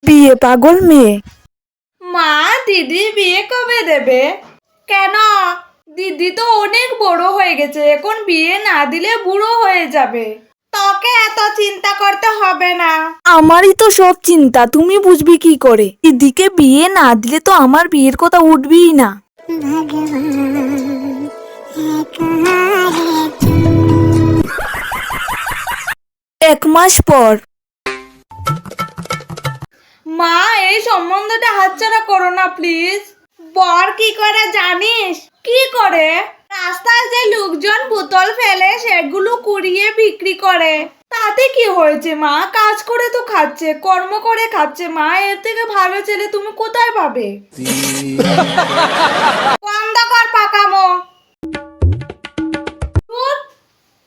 বিয়ে পাগল মেয়ে। মা, দিদি বিয়ে কবে দেবে? কেন? দিদি তো অনেক বড় হয়ে গেছে, এখন বিয়ে না দিলে বুড়ো হয়ে যাবে। তোকে এত চিন্তা করতে হবে না। আমারই তো সব চিন্তা, তুমি বুঝবি কি করে? দিদিকে বিয়ে না দিলে তো আমার বিয়ের কথা উঠবেই না। 1 মাস পর। মা, এই সম্বন্ধটা হাতছাড়া করো না প্লিজ। বর কি করে জানিস? কি করে? রাস্তায় যে লোকজন বোতল ফেলে সেগুলো কুড়িয়ে বিক্রি করে। তাতে কি হয়েছে মা? কাজ করে তো খাচ্ছে, কর্ম করে খাচ্ছে মা। এর থেকে ভালো ছেলে তুমি কোথায় পাবে? বন্ধ কর পাকামো। ধুর।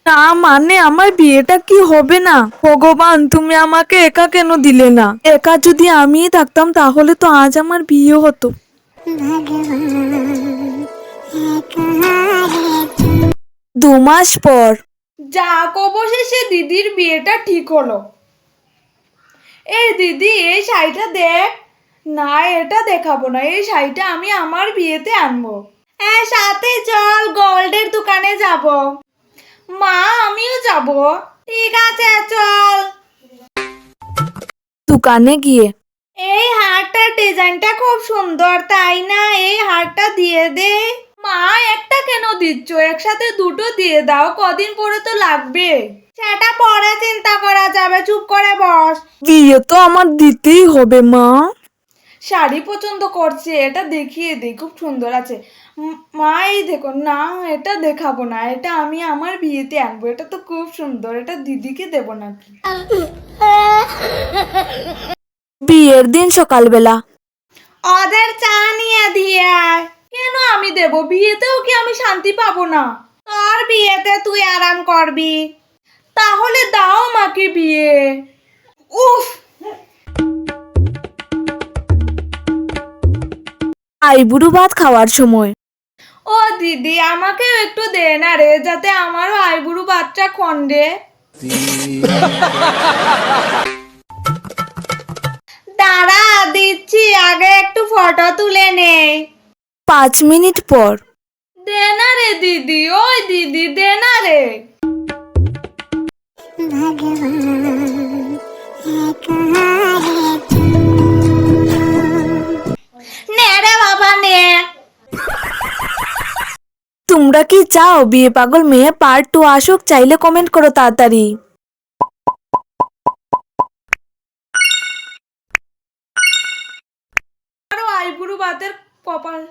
না মানে আমার বিয়েটা কি হবে না? ভগবান, তুমি আমাকে একা কেন দিলে না? একা যদি আমিই থাকতাম তাহলে তো আজ আমার বিয়ে হতো। 2 মাস পর। যাক, অবশেষে দিদির বিয়েটা ঠিক হলো। এই দিদি, এই শাড়িটা দেখ। না, এটা দেখাবো না, এই শাড়িটা আমি আমার বিয়েতে আনবো। হ্যাঁ, সাথে চল, গোল্ডের দোকানে যাব। মা, আমিও যাব। ঠিক আছে, চল। দোকানে গিয়ে এই হারটার ডিজাইনটা খুব সুন্দর, তাই না? এই হারটা দিয়ে দে। মা, একটা কেন দিচ্ছ? একসাথে দুটো দিয়ে দাও, কদিন পরে তো লাগবে। সেটা পরে চিন্তা করা যাবে, চুপ করে বস। বিয়ে তো আমার দিতেই হবে মা। শাড়ি পছন্দ করছে, এটা দেখিয়ে দে, খুব সুন্দর আছে। মা, এই দেখো না, এটা দেখাবো না, এটা আমি আমার বিয়েতে আনবো। এটা তো খুব সুন্দর, এটা দিদিকে দেবো নাকি? বিয়ের দিন সকালবেলা। ওদের চা নিয়ে দিয়ে আয়। কেন আমি দেব? বিয়েতেও কি আমি শান্তি পাবো না? তোর বিয়েতে তুই আরাম করবি। তাহলে দাও মাকে বিয়ে। উফ। আইবুড়ো ভাত খাওয়ার সময়। ও দিদি, আমাকেও একটু দে না রে, যাতে আমারও আইবুড়ো বাচ্চা খন্ডে। দাঁড়া, দিচ্ছি, আগে একটু ফটো তুলে নেই। 5 মিনিট পর। দে না রে দিদি, ওই দিদি, দে না রে। নে রে বাবা, নে। তোমরা কি চাও বিয়ে পাগল মেয়ে পার্ট 2 আসুক? চাইলে কমেন্ট করো তাড়াতাড়ি। আরো আইবুড়ো ভাতের কপাল।